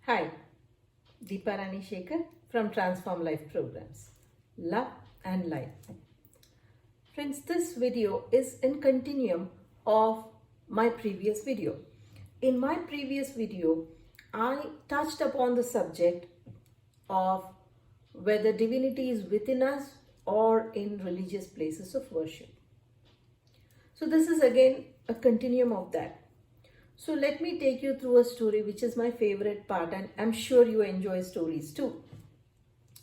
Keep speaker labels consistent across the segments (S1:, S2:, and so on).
S1: Hi, Deepa Rani Shekar from Transform Life Programs. Love and Life. Friends, this video is in continuum of my previous video. In my previous video, I touched upon the subject of whether divinity is within us or in religious places of worship. So this is again a continuum of that. So let me take you through a story which is my favorite part, and I'm sure you enjoy stories too.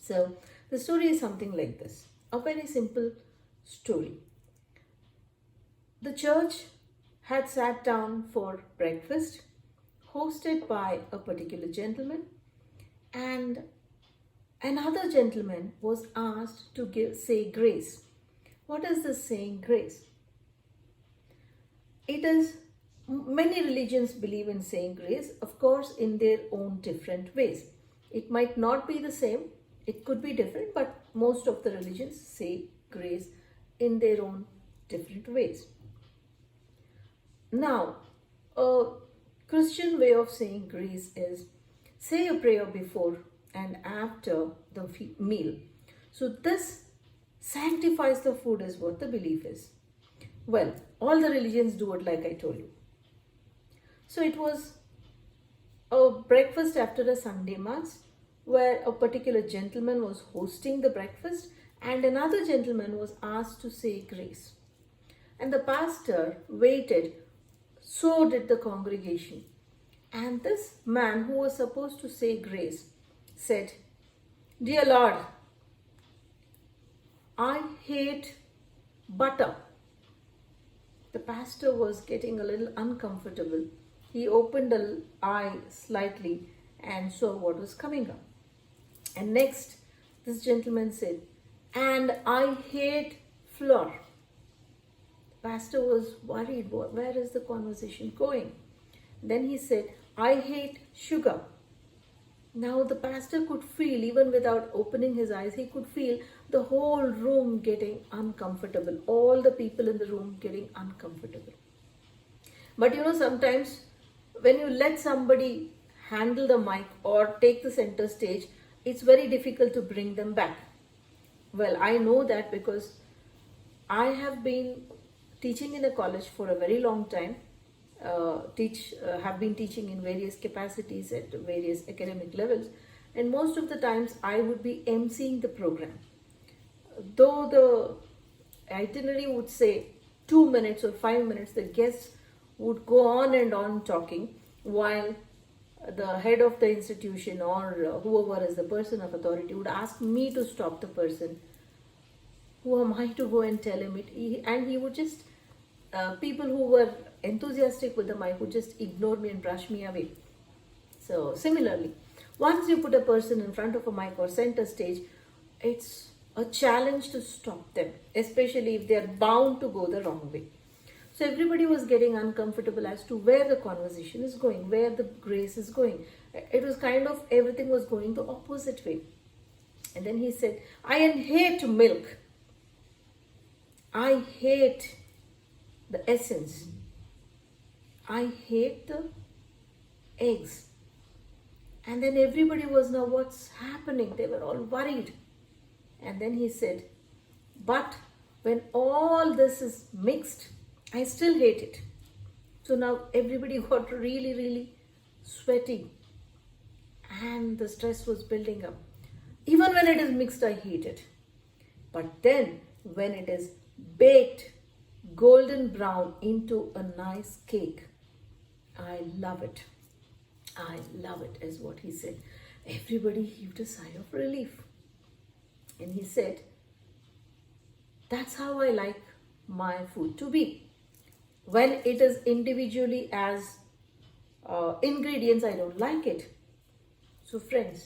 S1: So the story is something like this. A very simple story. The church had sat down for breakfast hosted by a particular gentleman, and another gentleman was asked to say grace. What is this saying grace? It is Many religions believe in saying grace, of course, in their own different ways. It might not be the same, it could be different, but most of the religions say grace in their own different ways. Now, a Christian way of saying grace is say a prayer before and after the meal. So, this sanctifies the food, is what the belief is. Well, all the religions do it like I told you. So it was a breakfast after a Sunday Mass where a particular gentleman was hosting the breakfast and another gentleman was asked to say grace. And the pastor waited, so did the congregation. And this man who was supposed to say grace said, "Dear Lord, I hate butter." The pastor was getting a little uncomfortable. He opened an eye slightly and saw what was coming up. And next, this gentleman said, "And I hate flour." The pastor was worried, where is the conversation going? Then he said, "I hate sugar." Now the pastor could feel, even without opening his eyes, he could feel the whole room getting uncomfortable, all the people in the room getting uncomfortable. But sometimes when you let somebody handle the mic or take the center stage, it's very difficult to bring them back. Well, I know that because I have been teaching in a college for a very long time, have been teaching in various capacities at various academic levels, and most of the times I would be emceeing the program. Though the itinerary would say 2 minutes or 5 minutes, the guests would go on and on talking while the head of the institution or whoever is the person of authority would ask me to stop the person. Who am I to go and tell him it? And he would just, people who were enthusiastic with the mic would just ignore me and brush me away. So similarly, once you put a person in front of a mic or center stage, it's a challenge to stop them, especially if they are bound to go the wrong way. So everybody was getting uncomfortable as to where the conversation is going, where the grace is going. It was kind of everything was going the opposite way. And then he said, "I hate milk. I hate the essence. I hate the eggs." And then everybody was, now what's happening? They were all worried. And then he said, "But when all this is mixed, I still hate it." So now everybody got really, really sweaty and the stress was building up. Even when it is mixed, I hate it. But then when it is baked golden brown into a nice cake, I love it. I love it, is what he said. Everybody heaved a sigh of relief. And he said, "That's how I like my food to be. When it is individually as ingredients, I don't like it." So friends,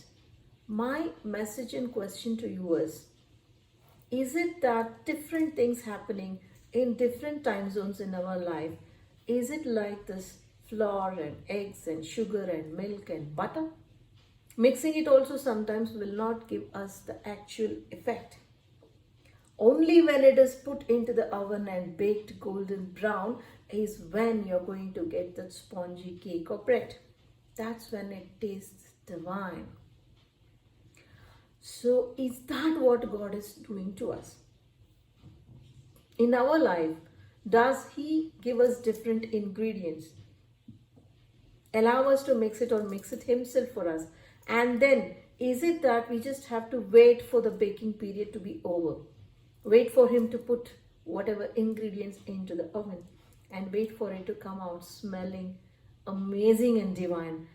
S1: my message and question to you is it that different things happening in different time zones in our life? Is it like this flour and eggs and sugar and milk and butter? Mixing it also sometimes will not give us the actual effect. Only when it is put into the oven and baked golden brown is when you're going to get that spongy cake or bread. That's when it tastes divine. So, is that what God is doing to us? In our life, does He give us different ingredients? Allow us to mix it or mix it Himself for us? And then, is it that we just have to wait for the baking period to be over? Wait for Him to put whatever ingredients into the oven and wait for it to come out smelling amazing and divine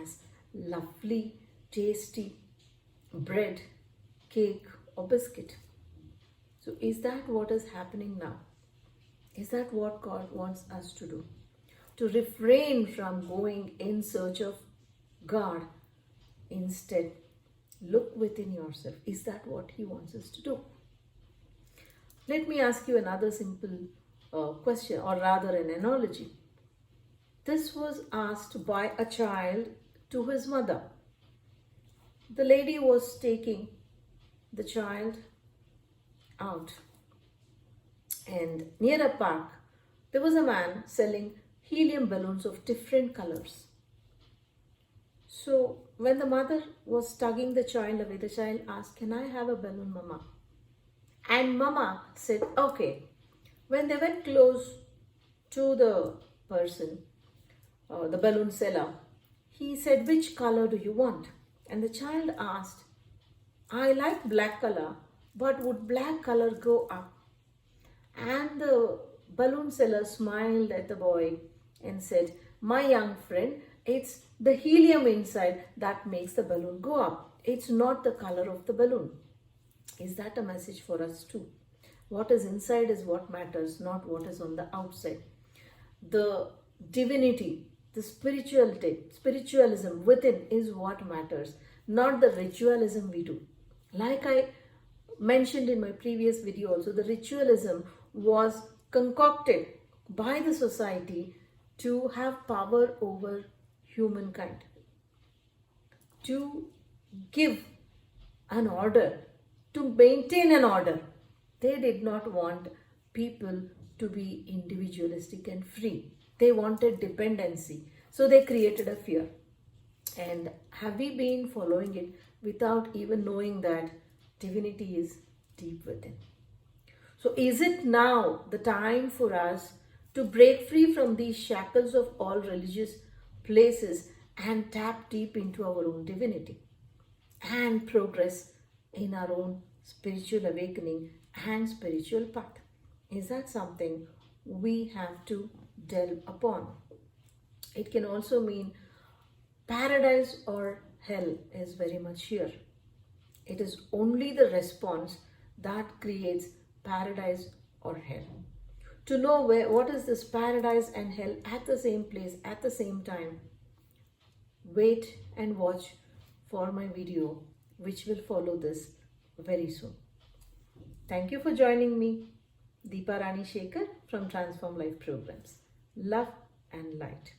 S1: as lovely, tasty bread, cake, or biscuit. So, is that what is happening now? Is that what God wants us to do? To refrain from going in search of God. Instead, look within yourself. Is that what He wants us to do? Let me ask you another simple question, or rather an analogy. This was asked by a child to his mother. The lady was taking the child out, and near a park there was a man selling helium balloons of different colors. So when the mother was tugging the child away, the child asked, "Can I have a balloon, Mama?" And Mama said, "Okay." When they went close to the person, the balloon seller, he said, "Which color do you want?" And the child asked, "I like black color, but would black color go up?" And the balloon seller smiled at the boy and said, "My young friend, it's the helium inside that makes the balloon go up. It's not the color of the balloon." Is that a message for us too? What is inside is what matters, not what is on the outside. The divinity, the spiritualism within is what matters, not the ritualism we do. Like I mentioned in my previous video also, the ritualism was concocted by the society to have power over humankind, to give an order, to maintain an order. They did not want people to be individualistic and free. They wanted dependency. So they created a fear. And have we been following it without even knowing that divinity is deep within? So is it now the time for us to break free from these shackles of all religious places and tap deep into our own divinity and progress in our own spiritual awakening and spiritual path? Is that something we have to delve upon? It can also mean paradise or hell is very much here. It is only the response that creates paradise or hell. To know what is this paradise and hell at the same place, at the same time, wait and watch for my video, which will follow this very soon. Thank you for joining me, Deepa Rani Shekar from Transform Life Programs. Love and light.